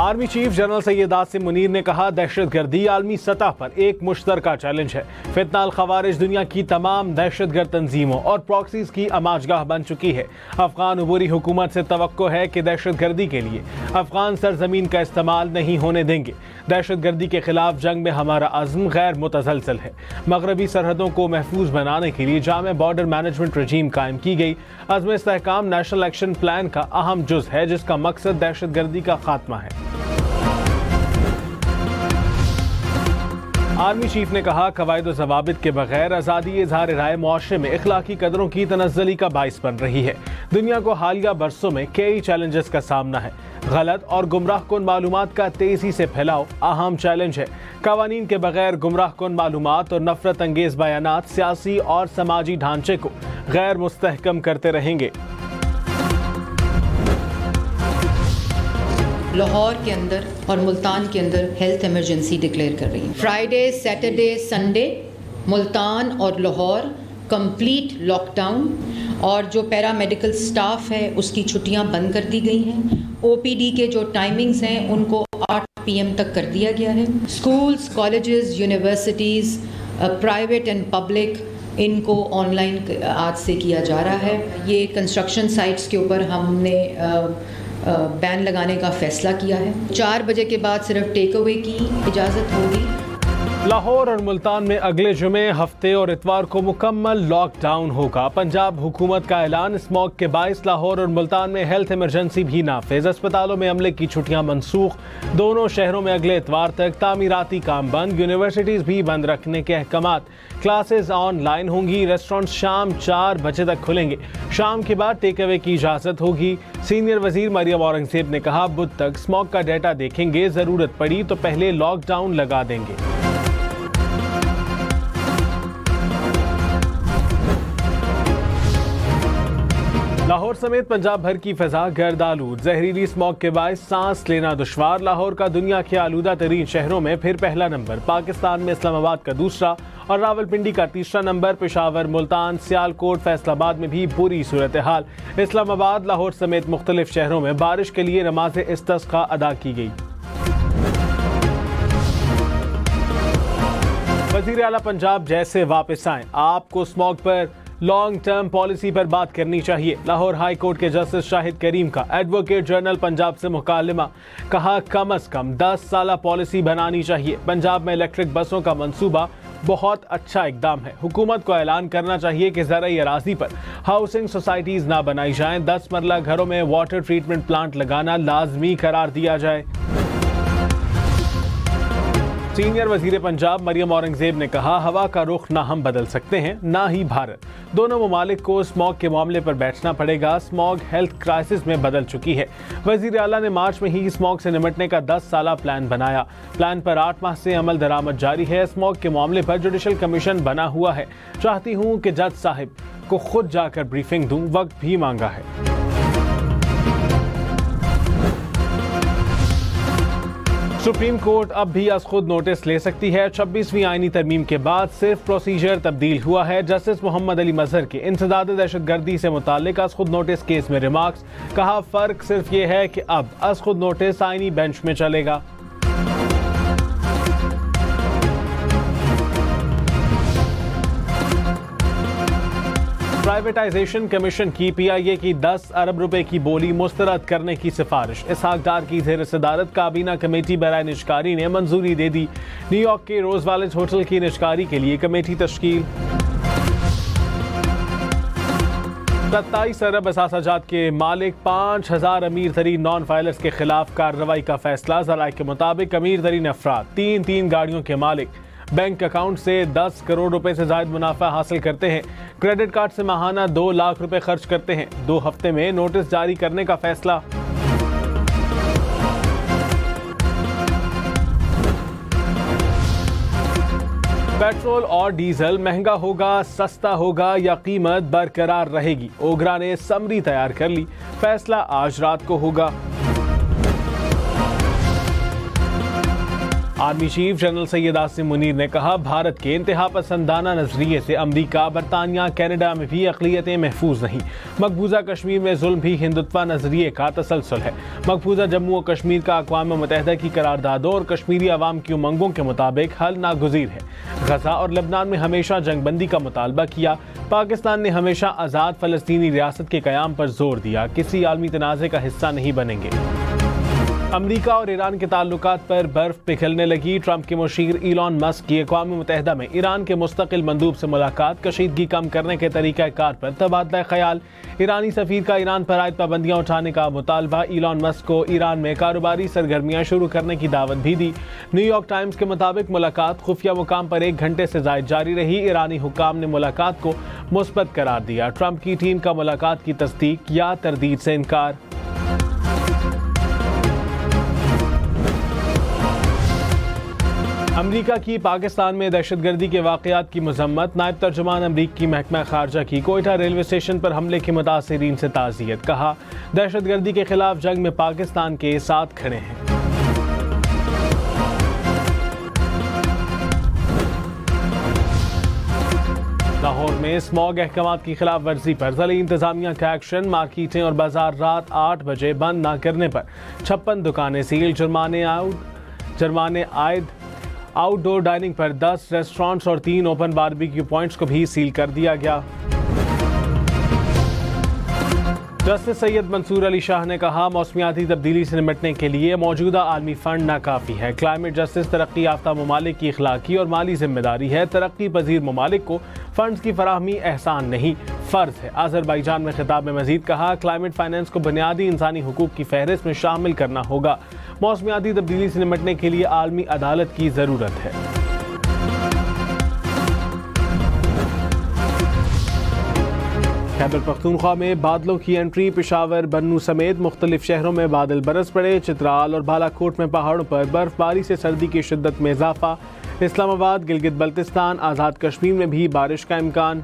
Army chief general Syed Asim Munir ने कहा, दहशतगर्दी आलमी सतह पर एक मुश्तरका चैलेंज है। फितना अल खवारिज दुनिया की तमाम दहशतगर्द तंजीमों और प्रॉक्सीज की अमाजगाह बन चुकी है। अफगान अबूरी हुकूमत से तवक्को है कि दहशतगर्दी के लिए अफगान सरजमीन का इस्तेमाल नहीं होने देंगे। दहशतगर्दी के खिलाफ जंग में हमारा अज़्म गैर मुतसलसल है। मगरबी सरहदों को महफूज बनाने के लिए जामे बॉर्डर मैनेजमेंट रजीम कायम की गई। अज़्म इस्तेहकाम नेशनल एक्शन प्लान का अहम जुज़ है, जिसका मकसद दहशतगर्दी का खात्मा है। आर्मी चीफ ने कहा, कवायद ज़वाबित के बगैर आज़ादी इज़हार राय मुआशरे में इखलाकी कदरों की तनज़्ज़ुली का बाइस बन रही है। दुनिया को हालिया बरसों में कई चैलेंजेस का सामना है। गलत और गुमराह कुन मालूमात का तेजी से फैलाव अहम चैलेंज है। कवानीन के बगैर गुमराह कुन मालूमात और नफरत अंगेज बयानात सियासी और समाजी ढांचे को गैर मुस्तहकम करते रहेंगे। लाहौर के अंदर और मुल्तान के अंदर हेल्थ इमरजेंसी डिक्लेयर कर रही है। फ्राइडे, सैटरडे, संडे मुल्तान और लाहौर कंप्लीट लॉकडाउन, और जो पैरामेडिकल स्टाफ है उसकी छुट्टियां बंद कर दी गई हैं। ओपीडी के जो टाइमिंग्स हैं उनको 8 PM तक कर दिया गया है। Schools, colleges, universities, private and public, इनको ऑनलाइन आज से किया जा रहा है। ये कंस्ट्रक्शन साइट्स के ऊपर हमने बैन लगाने का फैसला किया है। 4 बजे के बाद सिर्फ टेक अवे की इजाज़त होगी। लाहौर और मुल्तान में अगले जुमे, हफ्ते और इतवार को मुकम्मल लॉकडाउन होगा। पंजाब हुकूमत का ऐलान, स्मॉग के बाइस लाहौर और मुल्तान में हेल्थ इमरजेंसी भी नाफिज। अस्पतालों में अमले की छुट्टियां मनसूख। दोनों शहरों में अगले इतवार तक तामीराती काम बंद। यूनिवर्सिटीज़ भी बंद रखने के अहकामात। क्लासेस ऑनलाइन होंगी। रेस्टोरेंट शाम 4 बजे तक खुलेंगे। शाम के बाद टेक अवे की इजाज़त होगी। सीनियर वजीर मरियम औरंगजेब ने कहा, बुध तक स्मॉग का डेटा देखेंगे, ज़रूरत पड़ी तो पहले लॉकडाउन लगा देंगे। लाहौर समेत पंजाब भर की फिजा गर्द आलूद। जहरीली स्मॉग के बायस सांस लेना दुश्वार। लाहौर का दुनिया के आलूदा तरीन शहरों में फिर पहला नंबर। पाकिस्तान में इस्लामाबाद का दूसरा और रावलपिंडी का तीसरा नंबर। पेशावर, मुल्तान, सियालकोट, फैसलाबाद में भी बुरी सूरत हाल। इस्लामाबाद, लाहौर समेत मुख्तलिफ शहरों में बारिश के लिए नमाज इस्तिस्का अदा की गई। वज़ीर आला पंजाब जैसे वापस आए, आपको स्मॉग पर लॉन्ग टर्म पॉलिसी पर बात करनी चाहिए। लाहौर हाई कोर्ट के जस्टिस शाहिद करीम का एडवोकेट जनरल पंजाब से मुकालमा। कहा, कम अज कम 10 साला पॉलिसी बनानी चाहिए। पंजाब में इलेक्ट्रिक बसों का मंसूबा बहुत अच्छा इकदाम है। हुकूमत को ऐलान करना चाहिए कि ज़राई अराज़ी पर हाउसिंग सोसाइटीज़ ना बनाई जाएं। 10 मरला घरों में वाटर ट्रीटमेंट प्लांट लगाना लाजमी करार दिया जाए। सीनियर वजीर पंजाब मरियम औरंगजेब ने कहा, हवा का रुख ना हम बदल सकते हैं ना ही भारत। दोनों ममालिक को स्मॉग के मामले पर बैठना पड़ेगा। स्मॉग हेल्थ क्राइसिस में बदल चुकी है। वजीर आला ने मार्च में ही स्मॉग से निपटने का 10 साला प्लान बनाया। प्लान पर 8 माह से अमल दरामद जारी है। स्मॉग के मामले पर जुडिशल कमीशन बना हुआ है। चाहती हूँ कि जज साहिब को खुद जाकर ब्रीफिंग दूँ, वक्त भी मांगा है। सुप्रीम कोर्ट अब भी अज खुद नोटिस ले सकती है। 26वीं आईनी तरमीम के बाद सिर्फ प्रोसीजर तब्दील हुआ है। जस्टिस मोहम्मद अली मजहर के इंसदाद दहशतगर्दी से मुताल्लिक अज खुद नोटिस केस में रिमार्क्स। कहा, फर्क सिर्फ ये है कि अब अज खुद नोटिस आईनी बेंच में चलेगा। प्राइवेटाइजेशन कमीशन की PIA की 10 अरब रुपए की बोली मुस्तरद करने की सिफारिश। इसहाक डार की ज़ेर सदारत काबीना कमेटी बराए निजकारी ने मंजूरी दे दी। न्यूयॉर्क के रोज वैलेज होटल की निजकारी के लिए कमेटी तश्कील। 27 अरब असासाजात के मालिक 5000 अमीर तरीन नॉन फाइलर्स के खिलाफ कार्रवाई का फैसला। ज़राए के मुताबिक अमीर तरीन अफराद 3 गाड़ियों के मालिक बैंक अकाउंट से 10 करोड़ रुपए से ज्यादा मुनाफा हासिल करते हैं। क्रेडिट कार्ड से माहाना 2 लाख रुपए खर्च करते हैं। 2 हफ्ते में नोटिस जारी करने का फैसला। पेट्रोल और डीजल महंगा होगा, सस्ता होगा या कीमत बरकरार रहेगी? ओगरा ने समरी तैयार कर ली। फैसला आज रात को होगा। Army chief general Syed Asim Munir ने कहा, भारत के इंतहा पसंदाना नजरिए से अमरीका, बरतानिया, कनाडा में भी अक़लियतें महफूज नहीं। मकबूजा कश्मीर में जुल्म भी हिंदुत्व नजरिए का तसलसल है। मकबूजा जम्मू और कश्मीर का अक़वाम मुत्तहिदा की करारदादों और कश्मीरी अवाम की उमंगों के मुताबिक हल नागुज़ीर है। गजा और लबनान में हमेशा जंगबंदी का मुतालबा किया। पाकिस्तान ने हमेशा आज़ाद फ़लस्तीनी रियासत के क़याम पर जोर दिया। किसी आलमी तनाज़े का हिस्सा नहीं बनेंगे। अमरीका और ईरान के ताल्लुकात पर बर्फ पिघलने लगी। ट्रंप के मुशीर इलॉन मस्क की अक़वाम मुत्तहिदा में ईरान के मुस्तकिल मंदूब से मुलाकात। कशीदगी कम करने के तरीक़ाकार पर तबादला ख्याल। ईरानी सफ़ीर का ईरान पर आयद पाबंदियाँ उठाने का मुतालबा। इलॉन मस्क को ईरान में कारोबारी सरगर्मियाँ शुरू करने की दावत भी दी। न्यूयॉर्क टाइम्स के मुताबिक मुलाकात खुफिया मुकाम पर 1 घंटे से ज़ायद जारी रही। ईरानी हुक्काम ने मुलाकात को मुस्बत करार दिया। ट्रंप की टीम का मुलाकात की तस्दीक या तरदीद से इनकार। अमरीका की पाकिस्तान में दहशतगर्दी के वाक़यात की मज़म्मत। नायब तर्जुमान अमरीकी महकमा ख़ारजा की कोयटा रेलवे स्टेशन पर हमले के मुतासिरीन से ताज़ियत। कहा, दहशतगर्दी के खिलाफ जंग में पाकिस्तान के साथ खड़े हैं। लाहौर में स्मॉग अहकामात की खिलाफ वर्जी पर ज़िला इंतजामिया का एक्शन। मार्केटें और बाजार रात 8 बजे बंद न करने पर 56 दुकानें सील। जुर्माने आयद। आउटडोर डाइनिंग पर 10 रेस्टोरेंट्स और 3 ओपन बारबेक्यू पॉइंट्स को भी सील कर दिया गया। जस्टिस सैयद मंसूर अली शाह ने कहा, मौसमियाती तब्दीली से निपटने के लिए मौजूदा आलमी फंड नाकाफी है। क्लाइमेट जस्टिस तरक्की याफ्ता ममालिक की इखलाकी और माली जिम्मेदारी है। तरक्की पजीर ममालिक को फंड्स की फराहमी एहसान नहीं, फ़र्ज है। अज़रबैजान में खिताब में मजीद कहा, क्लाइमेट फाइनेंस को बुनियादी इंसानी हुकूक की फहरिस्त में शामिल करना होगा। मौसमियाती तब्दीली से निपटने के लिए आलमी अदालत की ज़रूरत है। खैबर पख्तूनख्वा में बादलों की एंट्री। पेशावर, बन्नू समेत मुख्तलिफ शहरों में बादल बरस पड़े। चित्राल और बालाकोट में पहाड़ों पर बर्फबारी से सर्दी की शिद्दत में इजाफा। इस्लामाबाद, गिलगित बल्तिस्तान, आज़ाद कश्मीर में भी बारिश का इम्कान।